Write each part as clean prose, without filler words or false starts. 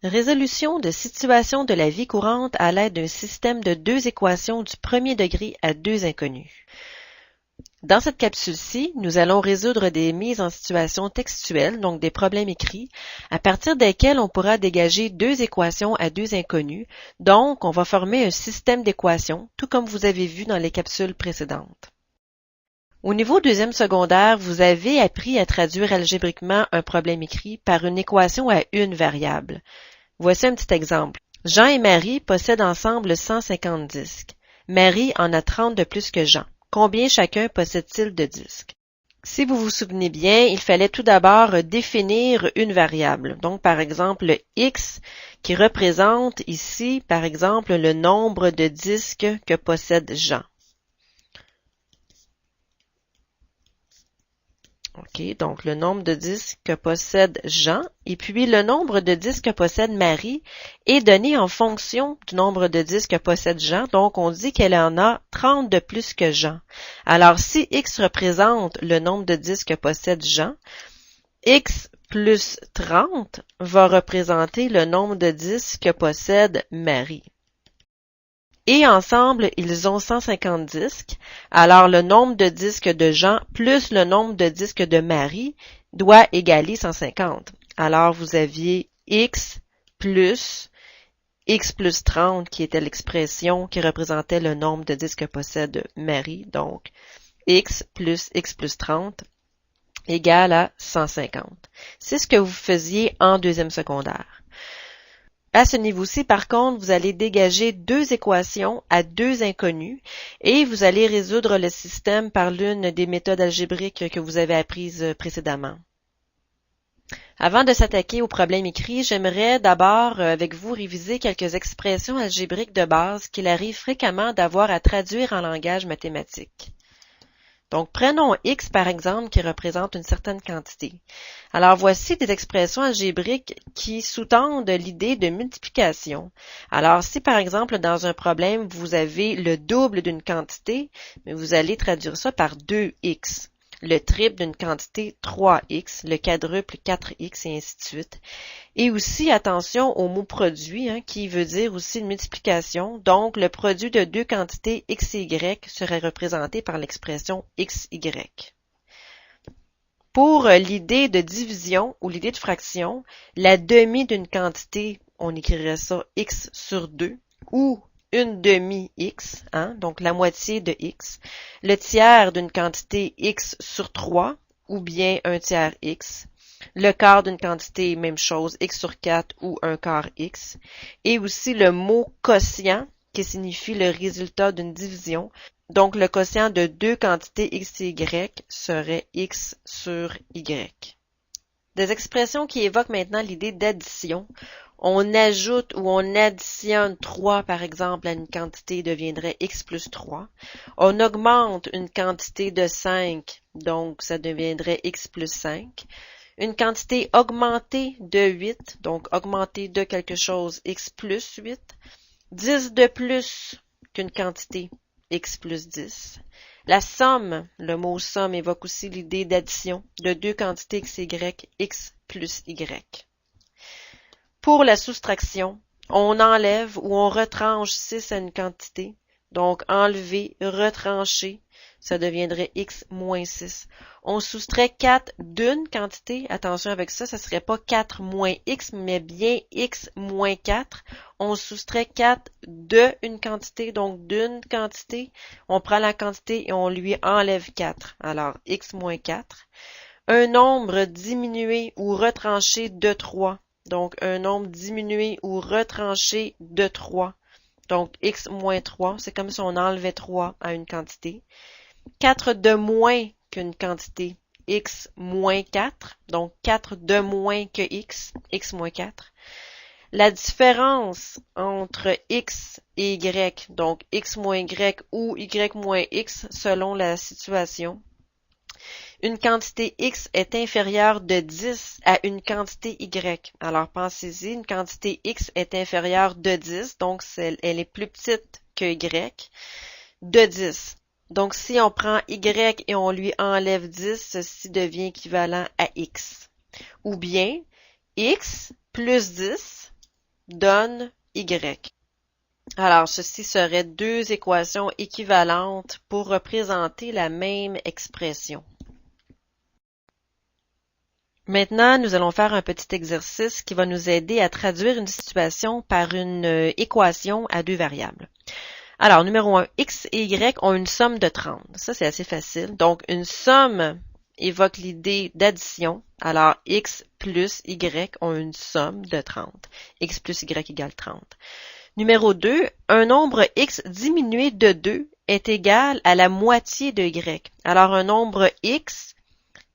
Résolution de situations de la vie courante à l'aide d'un système de deux équations du premier degré à deux inconnus. Dans cette capsule-ci, nous allons résoudre des mises en situation textuelles, donc des problèmes écrits, à partir desquels on pourra dégager deux équations à deux inconnus. Donc, on va former un système d'équations, tout comme vous avez vu dans les capsules précédentes. Au niveau deuxième secondaire, vous avez appris à traduire algébriquement un problème écrit par une équation à une variable. Voici un petit exemple. Jean et Marie possèdent ensemble 150 disques. Marie en a 30 de plus que Jean. Combien chacun possède-t-il de disques? Si vous vous souvenez bien, il fallait tout d'abord définir une variable. Donc, par exemple, x qui représente ici, par exemple, le nombre de disques que possède Jean. OK, donc le nombre de disques que possède Jean et puis le nombre de disques que possède Marie est donné en fonction du nombre de disques que possède Jean. Donc, on dit qu'elle en a 30 de plus que Jean. Alors, si X représente le nombre de disques que possède Jean, X plus 30 va représenter le nombre de disques que possède Marie. Et ensemble, ils ont 150 disques. Alors, le nombre de disques de Jean plus le nombre de disques de Marie doit égaler 150. Alors, vous aviez X plus 30 qui était l'expression qui représentait le nombre de disques que possède Marie. Donc, X plus 30 égale à 150. C'est ce que vous faisiez en deuxième secondaire. À ce niveau-ci, par contre, vous allez dégager deux équations à deux inconnus et vous allez résoudre le système par l'une des méthodes algébriques que vous avez apprises précédemment. Avant de s'attaquer au problème écrit, j'aimerais d'abord avec vous réviser quelques expressions algébriques de base qu'il arrive fréquemment d'avoir à traduire en langage mathématique. Donc, prenons x par exemple qui représente une certaine quantité. Alors, voici des expressions algébriques qui sous-tendent l'idée de multiplication. Alors, si par exemple dans un problème vous avez le double d'une quantité, vous allez traduire ça par 2x, le triple d'une quantité 3x, le quadruple 4x et ainsi de suite. Et aussi, attention au mot produit, qui veut dire aussi une multiplication. Donc, le produit de deux quantités x et y serait représenté par l'expression xy. Pour l'idée de division ou l'idée de fraction, la demi d'une quantité, on écrirait ça x sur 2, ou une demi x, donc la moitié de x, le tiers d'une quantité x sur 3, ou bien un tiers x, le quart d'une quantité, même chose, x sur 4 ou un quart x, et aussi le mot quotient, qui signifie le résultat d'une division. Donc, le quotient de deux quantités x et y serait x sur y. Des expressions qui évoquent maintenant l'idée d'addition. On ajoute ou on additionne 3, par exemple, à une quantité deviendrait x plus 3. On augmente une quantité de 5, donc ça deviendrait x plus 5. Une quantité augmentée de 8, donc augmentée de quelque chose, x plus 8. 10 de plus qu'une quantité, x plus 10. La somme, le mot somme évoque aussi l'idée d'addition de deux quantités x et y, x plus y. Pour la soustraction, on enlève ou on retranche 6 à une quantité, donc enlever, retrancher, ça deviendrait x moins 6. On soustrait 4 d'une quantité, attention avec ça, ça serait pas 4 moins x, mais bien x moins 4. On soustrait 4 de une quantité, donc d'une quantité. On prend la quantité et on lui enlève 4. Alors, x moins 4. Un nombre diminué ou retranché de 3. Donc, un nombre diminué ou retranché de 3. Donc, x moins 3, c'est comme si on enlevait 3 à une quantité. 4 de moins qu'une quantité, x moins 4, donc 4 de moins que x, x moins 4. La différence entre x et y, donc x moins y ou y moins x selon la situation. Une quantité x est inférieure de 10 à une quantité y. Alors pensez-y, une quantité x est inférieure de 10, donc elle est plus petite que y, de 10. Donc, si on prend y et on lui enlève 10, ceci devient équivalent à x. Ou bien, x plus 10 donne Y. Alors, ceci serait deux équations équivalentes pour représenter la même expression. Maintenant, nous allons faire un petit exercice qui va nous aider à traduire une situation par une équation à deux variables. Alors, numéro 1, x et y ont une somme de 30. Ça, c'est assez facile. Donc, une somme évoque l'idée d'addition. Alors, x plus y ont une somme de 30. X plus y égale 30. Numéro 2, un nombre x diminué de 2 est égal à la moitié de y. Alors, un nombre x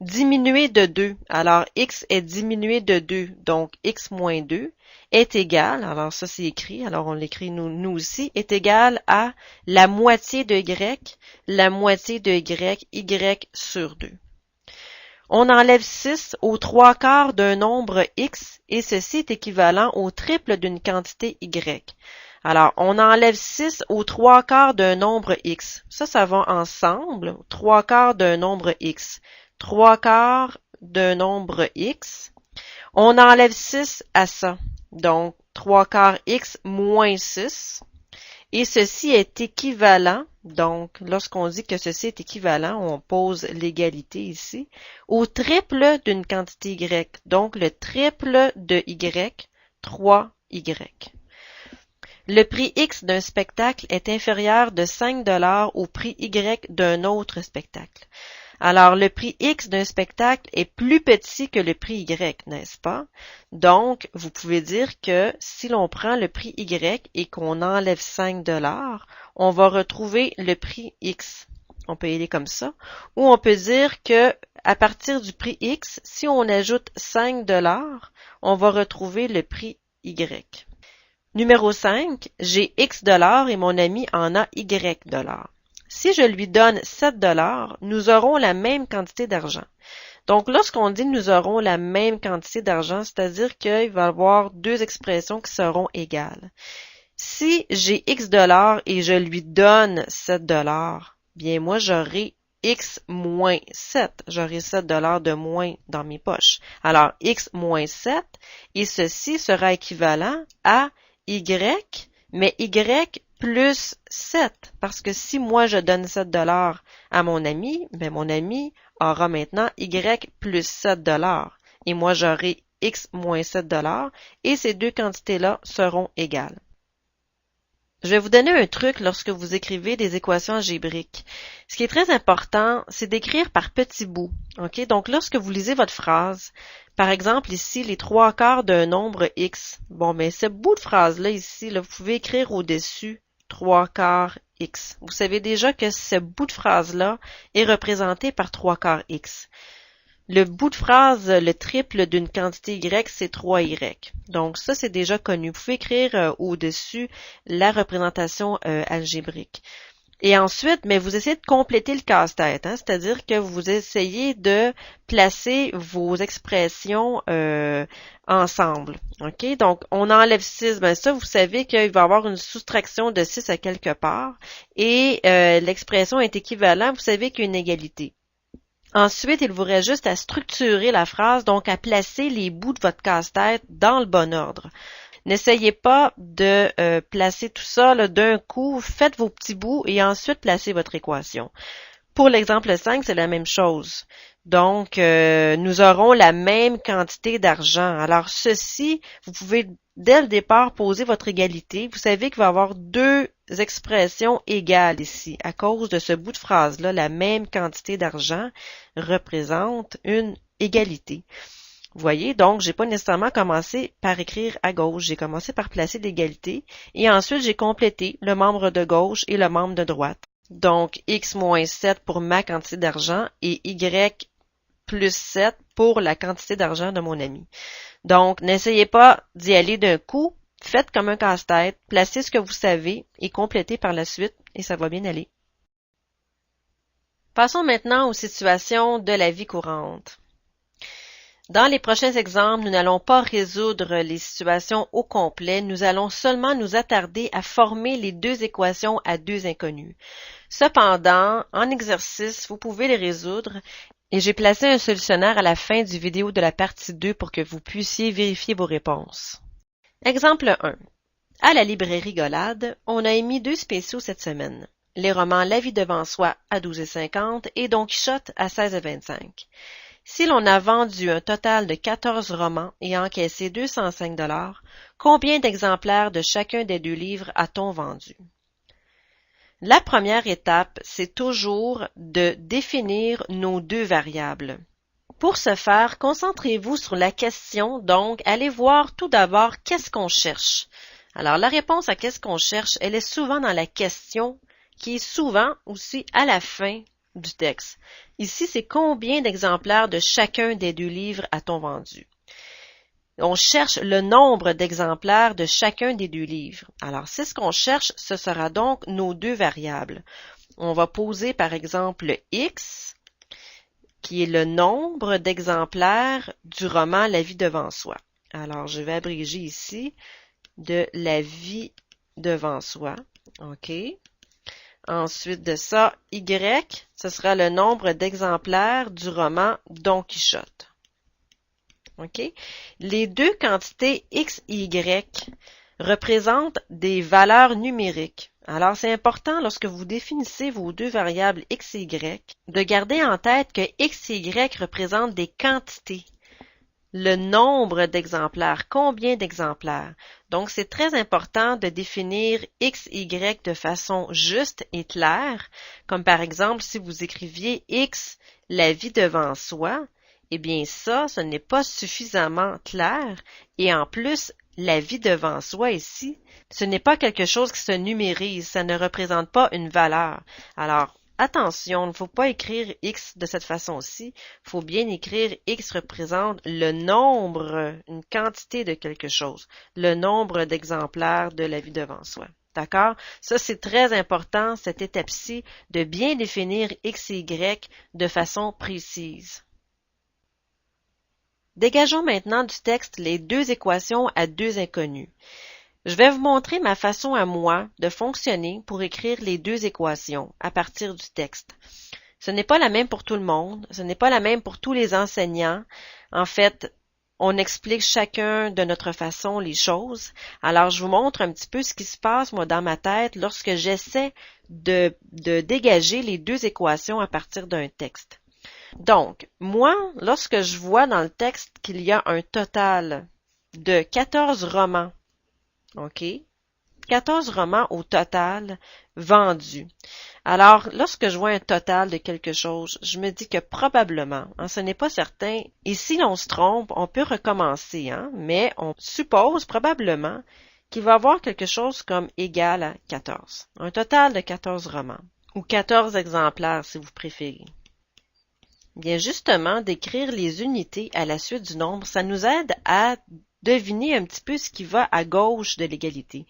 diminué de 2, alors x est diminué de 2, donc x moins 2 est égal, alors ça c'est écrit, alors on l'écrit nous aussi, est égal à la moitié de y sur 2. On enlève 6 aux 3/4 d'un nombre x et ceci est équivalent au triple d'une quantité y. Alors, on enlève 6 aux 3/4 d'un nombre x. Ça va ensemble, 3/4 d'un nombre x. 3/4 d'un nombre x. On enlève 6 à ça. Donc, 3/4 x moins 6. Et ceci est équivalent, donc lorsqu'on dit que ceci est équivalent, on pose l'égalité ici, au triple d'une quantité y. Donc, le triple de y, 3y. Le prix X d'un spectacle est inférieur de 5 $ au prix Y d'un autre spectacle. Alors, le prix X d'un spectacle est plus petit que le prix Y, n'est-ce pas? Donc, vous pouvez dire que si l'on prend le prix Y et qu'on enlève 5 $, on va retrouver le prix X. On peut y aller comme ça. Ou on peut dire que à partir du prix X, si on ajoute 5 $, on va retrouver le prix Y. Numéro 5, j'ai X $ et mon ami en a Y $. Si je lui donne 7 $, nous aurons la même quantité d'argent. Donc, lorsqu'on dit nous aurons la même quantité d'argent, c'est-à-dire qu'il va y avoir deux expressions qui seront égales. Si j'ai X $ et je lui donne 7 $, bien moi j'aurai X moins 7. J'aurai 7 $ de moins dans mes poches. Alors, X moins 7, et ceci sera équivalent à Y, mais Y plus 7. Parce que si moi je donne 7 $ à mon ami, ben mon ami aura maintenant Y plus 7 $. Et moi j'aurai X moins 7 $. Et ces deux quantités-là seront égales. Je vais vous donner un truc lorsque vous écrivez des équations algébriques. Ce qui est très important, c'est d'écrire par petits bouts. OK? Donc, lorsque vous lisez votre phrase, par exemple, ici, les 3/4 d'un nombre x. Bon, mais ce bout de phrase-là, ici, là, vous pouvez écrire au-dessus 3/4 x. Vous savez déjà que ce bout de phrase-là est représenté par 3/4 x. Le bout de phrase, le triple d'une quantité y, c'est 3y. Donc ça, c'est déjà connu. Vous pouvez écrire au-dessus la représentation algébrique. Et ensuite, mais vous essayez de compléter le casse-tête, hein, c'est-à-dire que vous essayez de placer vos expressions ensemble. OK? Donc, on enlève 6. Ben ça, vous savez qu'il va y avoir une soustraction de 6 à quelque part. Et l'expression est équivalente. Vous savez qu'il y a une égalité. Ensuite, il vous reste juste à structurer la phrase, donc à placer les bouts de votre casse-tête dans le bon ordre. N'essayez pas de placer tout ça d'un coup. Faites vos petits bouts et ensuite placez votre équation. Pour l'exemple 5, c'est la même chose. Donc, nous aurons la même quantité d'argent. Alors, ceci, vous pouvez dès le départ poser votre égalité. Vous savez qu'il va y avoir deux expressions égales ici. À cause de ce bout de phrase-là, la même quantité d'argent représente une égalité. Vous voyez, donc, j'ai pas nécessairement commencé par écrire à gauche. J'ai commencé par placer l'égalité et ensuite j'ai complété le membre de gauche et le membre de droite. Donc, x moins 7 pour ma quantité d'argent et y plus 7 pour la quantité d'argent de mon ami. Donc, n'essayez pas d'y aller d'un coup. Faites comme un casse-tête, placez ce que vous savez et complétez par la suite et ça va bien aller. Passons maintenant aux situations de la vie courante. Dans les prochains exemples, nous n'allons pas résoudre les situations au complet, nous allons seulement nous attarder à former les deux équations à deux inconnus. Cependant, en exercice, vous pouvez les résoudre et j'ai placé un solutionnaire à la fin du vidéo de la partie 2 pour que vous puissiez vérifier vos réponses. Exemple 1. À la librairie Golade, on a émis 2 spéciaux cette semaine. Les romans La vie devant soi à 12,50 et Don Quichotte à 16,25. Si l'on a vendu un total de 14 romans et encaissé 205 $, combien d'exemplaires de chacun des 2 livres a-t-on vendu? La première étape, c'est toujours de définir nos 2 variables. Pour ce faire, concentrez-vous sur la question, donc allez voir tout d'abord qu'est-ce qu'on cherche. Alors la réponse à qu'est-ce qu'on cherche, elle est souvent dans la question, qui est souvent aussi à la fin du texte. Ici, c'est combien d'exemplaires de chacun des 2 livres a-t-on vendu? On cherche le nombre d'exemplaires de chacun des 2 livres. Alors, c'est ce qu'on cherche, ce sera donc nos 2 variables. On va poser par exemple le X, qui est le nombre d'exemplaires du roman La vie devant soi. Alors, je vais abréger ici de La vie devant soi. OK. Ensuite de ça, Y, ce sera le nombre d'exemplaires du roman Don Quichotte. OK? Les 2 quantités X et Y représentent des valeurs numériques. Alors, c'est important lorsque vous définissez vos 2 variables X et Y de garder en tête que X et Y représentent des quantités. Le nombre d'exemplaires, combien d'exemplaires. Donc, c'est très important de définir X et Y de façon juste et claire, comme par exemple si vous écriviez X, la vie devant soi, eh bien ça, ce n'est pas suffisamment clair, et en plus, la vie devant soi ici, ce n'est pas quelque chose qui se numérise, ça ne représente pas une valeur. Alors, attention, il ne faut pas écrire X de cette façon-ci. Il faut bien écrire X représente le nombre, une quantité de quelque chose, le nombre d'exemplaires de la vie devant soi. D'accord? Ça, c'est très important, cette étape-ci, de bien définir X et Y de façon précise. Dégageons maintenant du texte les 2 équations à 2 inconnus. Je vais vous montrer ma façon à moi de fonctionner pour écrire les 2 équations à partir du texte. Ce n'est pas la même pour tout le monde, ce n'est pas la même pour tous les enseignants. En fait, on explique chacun de notre façon les choses. Alors, je vous montre un petit peu ce qui se passe, moi, dans ma tête lorsque j'essaie de dégager les 2 équations à partir d'un texte. Donc, moi, lorsque je vois dans le texte qu'il y a un total de 14 romans, OK? 14 romans au total vendus. Alors, lorsque je vois un total de quelque chose, je me dis que probablement, ce n'est pas certain, et si l'on se trompe, on peut recommencer, mais on suppose probablement qu'il va y avoir quelque chose comme égal à 14. Un total de 14 romans, ou 14 exemplaires si vous préférez. Bien justement, d'écrire les unités à la suite du nombre, ça nous aide à deviner un petit peu ce qui va à gauche de l'égalité.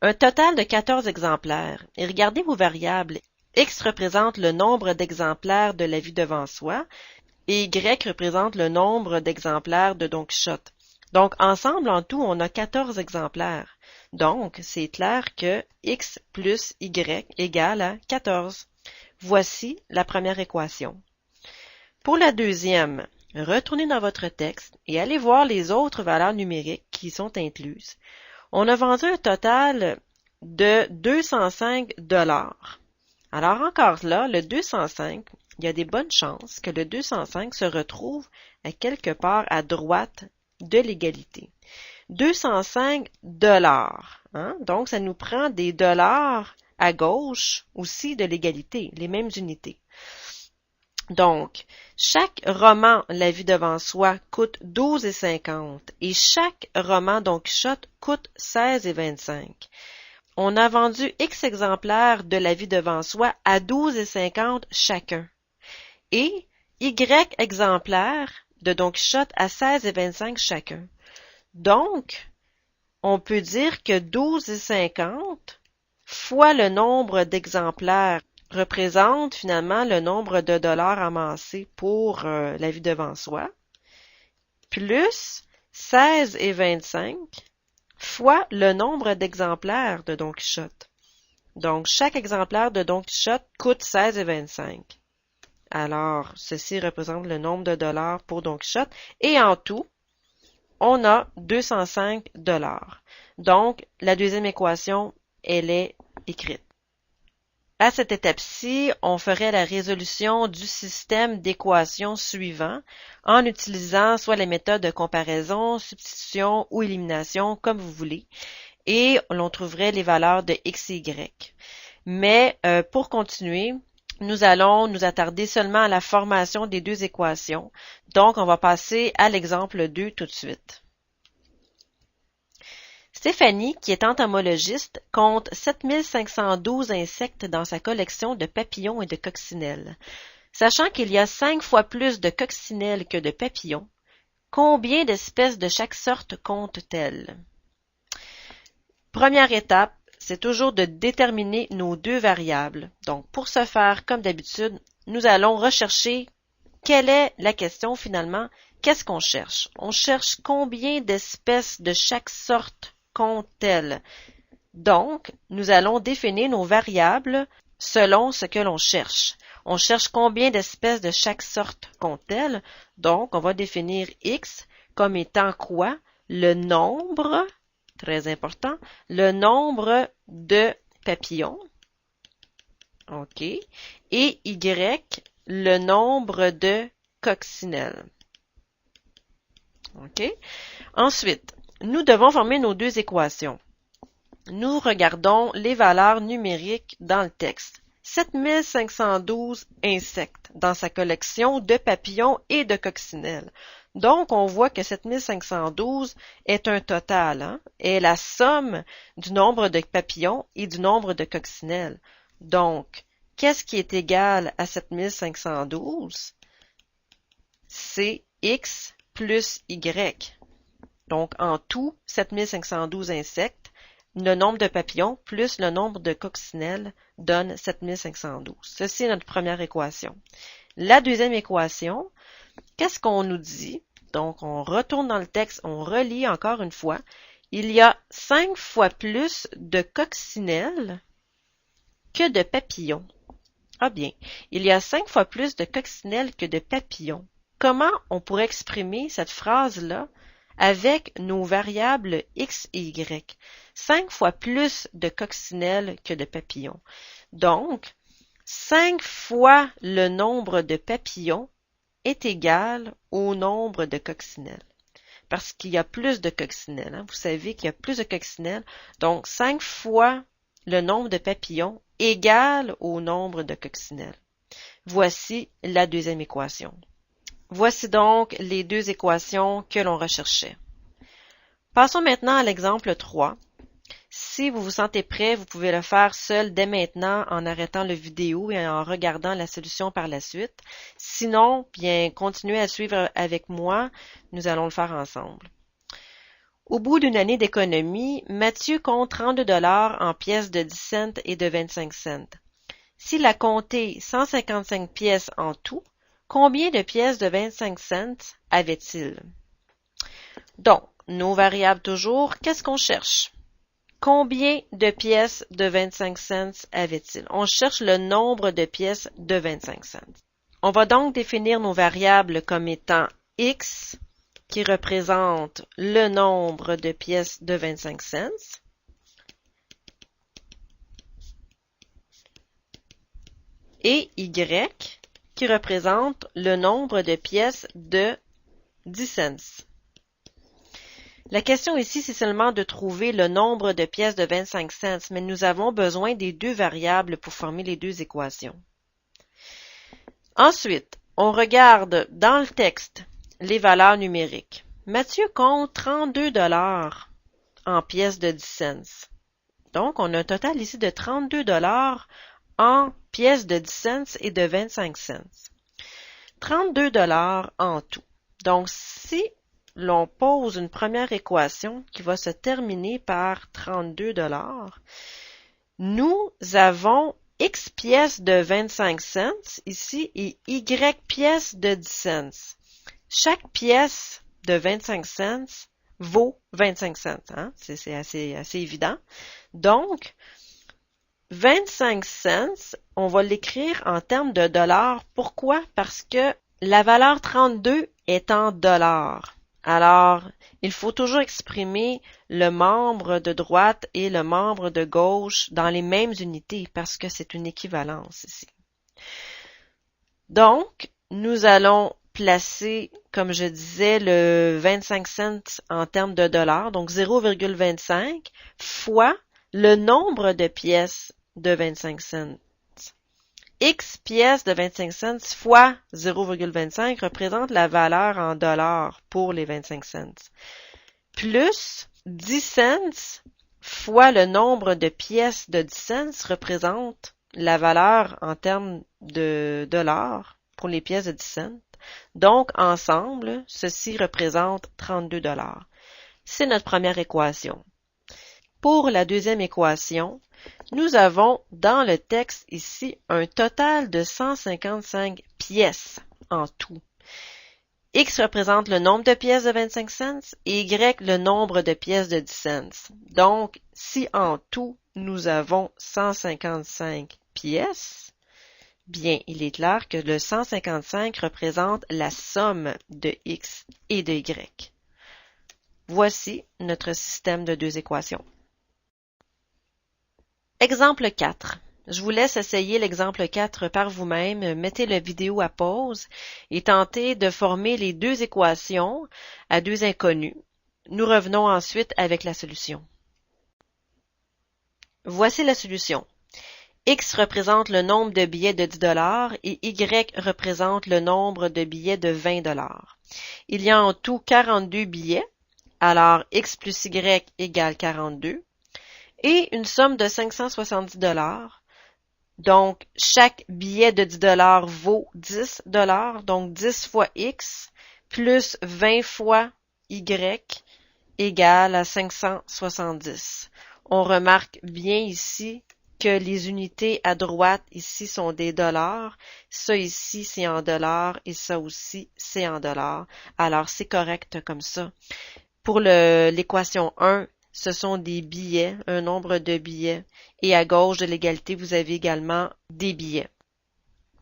Un total de 14 exemplaires. Et regardez vos variables. X représente le nombre d'exemplaires de La vie devant soi et Y représente le nombre d'exemplaires de Don Quichotte. Donc, ensemble, en tout, on a 14 exemplaires. Donc, c'est clair que X plus Y égale à 14. Voici la première équation. Pour la deuxième, retournez dans votre texte et allez voir les autres valeurs numériques qui sont incluses. On a vendu un total de 205 $. Alors encore là, le 205, il y a des bonnes chances que le 205 se retrouve à quelque part à droite de l'égalité. 205 $, donc ça nous prend des dollars à gauche aussi de l'égalité, les mêmes unités. Donc, chaque roman La vie devant soi coûte 12,50 et chaque roman Don Quichotte coûte 16,25. On a vendu X exemplaires de La vie devant soi à 12,50 chacun et Y exemplaires de Don Quichotte à 16,25 chacun. Donc, on peut dire que 12,50 fois le nombre d'exemplaires représente finalement le nombre de dollars amassés pour La vie devant soi, plus 16,25 fois le nombre d'exemplaires de Don Quichotte. Donc, chaque exemplaire de Don Quichotte coûte 16,25. Alors, ceci représente le nombre de dollars pour Don Quichotte. Et en tout, on a 205 $. Donc, la deuxième équation, elle est écrite. À cette étape-ci, on ferait la résolution du système d'équations suivant en utilisant soit les méthodes de comparaison, substitution ou élimination, comme vous voulez, et l'on trouverait les valeurs de x et y. Mais pour continuer, nous allons nous attarder seulement à la formation des deux équations. Donc, on va passer à l'exemple 2 tout de suite. Stéphanie, qui est entomologiste, compte 7512 insectes dans sa collection de papillons et de coccinelles. Sachant qu'il y a 5 fois plus de coccinelles que de papillons, combien d'espèces de chaque sorte compte-t-elle? Première étape, c'est toujours de déterminer nos deux variables. Donc, pour ce faire, comme d'habitude, nous allons rechercher quelle est la question finalement. Qu'est-ce qu'on cherche? On cherche combien d'espèces de chaque sorte compte-t-elle? Donc, nous allons définir nos variables selon ce que l'on cherche. On cherche combien d'espèces de chaque sorte compte-t-elle? Donc, on va définir x comme étant quoi? Le nombre, très important, le nombre de papillons. OK. Et y, le nombre de coccinelles. OK. Ensuite, nous devons former nos deux équations. Nous regardons les valeurs numériques dans le texte. 7512 insectes dans sa collection de papillons et de coccinelles. Donc, on voit que 7512 est un total, est la somme du nombre de papillons et du nombre de coccinelles. Donc, qu'est-ce qui est égal à 7512? C'est x plus y. Donc, en tout, 7512 insectes, le nombre de papillons plus le nombre de coccinelles donne 7512. Ceci est notre première équation. La deuxième équation, qu'est-ce qu'on nous dit? Donc, on retourne dans le texte, on relit encore une fois. Il y a 5 fois plus de coccinelles que de papillons. Ah bien, il y a 5 fois plus de coccinelles que de papillons. Comment on pourrait exprimer cette phrase-là avec nos variables x et y? 5 fois plus de coccinelles que de papillons. Donc, 5 fois le nombre de papillons est égal au nombre de coccinelles. Parce qu'il y a plus de coccinelles. Vous savez qu'il y a plus de coccinelles. Donc, 5 fois le nombre de papillons égale au nombre de coccinelles. Voici la deuxième équation. Voici donc les deux équations que l'on recherchait. Passons maintenant à l'exemple 3. Si vous vous sentez prêt, vous pouvez le faire seul dès maintenant en arrêtant la vidéo et en regardant la solution par la suite. Sinon, bien, continuez à suivre avec moi. Nous allons le faire ensemble. Au bout d'une année d'économie, Mathieu compte 32 $ en pièces de 10 cents et de 25 cents. S'il a compté 155 pièces en tout, combien de pièces de 25 cents avait-il? Donc, nos variables toujours, qu'est-ce qu'on cherche? Combien de pièces de 25 cents avait-il? On cherche le nombre de pièces de 25 cents. On va donc définir nos variables comme étant x, qui représente le nombre de pièces de 25 cents, et y, qui représente le nombre de pièces de 10 cents. La question ici, c'est seulement de trouver le nombre de pièces de 25 cents, mais nous avons besoin des deux variables pour former les deux équations. Ensuite, on regarde dans le texte les valeurs numériques. Mathieu compte 32 $ en pièces de 10 cents. Donc, on a un total ici de 32 $ en pièces de 10 cents et de 25 cents. 32 $ en tout. Donc, si l'on pose une première équation qui va se terminer par 32 $, nous avons x pièces de 25 cents ici et y pièces de 10 cents. Chaque pièce de 25 cents vaut 25 cents. C'est assez évident. Donc, 25 cents, on va l'écrire en termes de dollars. Pourquoi? Parce que la valeur 32 est en dollars. Alors, il faut toujours exprimer le membre de droite et le membre de gauche dans les mêmes unités parce que c'est une équivalence ici. Donc, nous allons placer, comme je disais, le 25 cents en termes de dollars, donc 0,25 fois le nombre de pièces de 25 cents. X pièces de 25 cents fois 0,25 représente la valeur en dollars pour les 25 cents. Plus 10 cents fois le nombre de pièces de 10 cents représente la valeur en termes de dollars pour les pièces de 10 cents. Donc, ensemble, ceci représente 32 dollars. C'est notre première équation. Pour la deuxième équation, nous avons dans le texte ici un total de 155 pièces en tout. X représente le nombre de pièces de 25 cents et Y le nombre de pièces de 10 cents. Donc, si en tout nous avons 155 pièces, bien, il est clair que le 155 représente la somme de X et de Y. Voici notre système de deux équations. Exemple 4. Je vous laisse essayer l'exemple 4 par vous-même. Mettez la vidéo à pause et tentez de former les deux équations à deux inconnus. Nous revenons ensuite avec la solution. Voici la solution. X représente le nombre de billets de 10 $ et Y représente le nombre de billets de 20 $. Il y a en tout 42 billets, alors X plus Y égale 42. Et une somme de 570 $. Donc, chaque billet de 10 $ vaut 10 $, donc 10 fois X plus 20 fois Y égale à 570. On remarque bien ici que les unités à droite ici sont des dollars. Ça ici, c'est en dollars et ça aussi, c'est en dollars. Alors, c'est correct comme ça. Pour l'équation 1, ce sont des billets, un nombre de billets. Et à gauche de l'égalité, vous avez également des billets.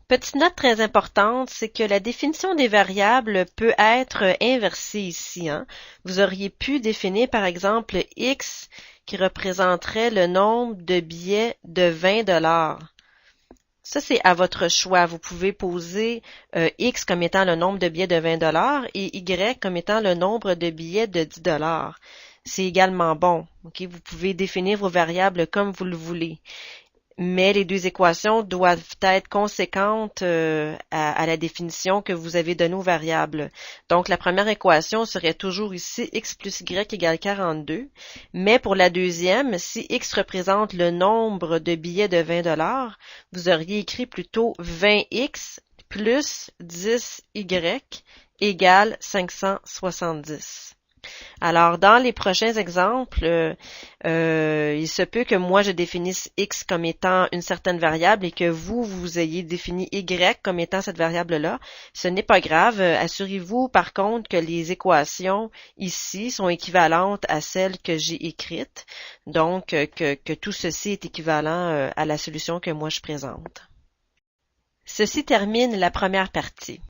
Petite note très importante, c'est que la définition des variables peut être inversée ici. Vous auriez pu définir par exemple X qui représenterait le nombre de billets de 20 $. Ça, c'est à votre choix. Vous pouvez poser X comme étant le nombre de billets de 20 $ et Y comme étant le nombre de billets de 10 $. C'est également bon. Okay? Vous pouvez définir vos variables comme vous le voulez. Mais les deux équations doivent être conséquentes à la définition que vous avez donnée aux variables. Donc, la première équation serait toujours ici X plus Y égale 42. Mais pour la deuxième, si X représente le nombre de billets de 20 $, vous auriez écrit plutôt 20X plus 10Y égale 570. Alors, dans les prochains exemples, il se peut que moi, je définisse X comme étant une certaine variable et que vous ayez défini Y comme étant cette variable-là. Ce n'est pas grave. Assurez-vous, par contre, que les équations ici sont équivalentes à celles que j'ai écrites. Donc, que tout ceci est équivalent à la solution que moi je présente. Ceci termine la première partie.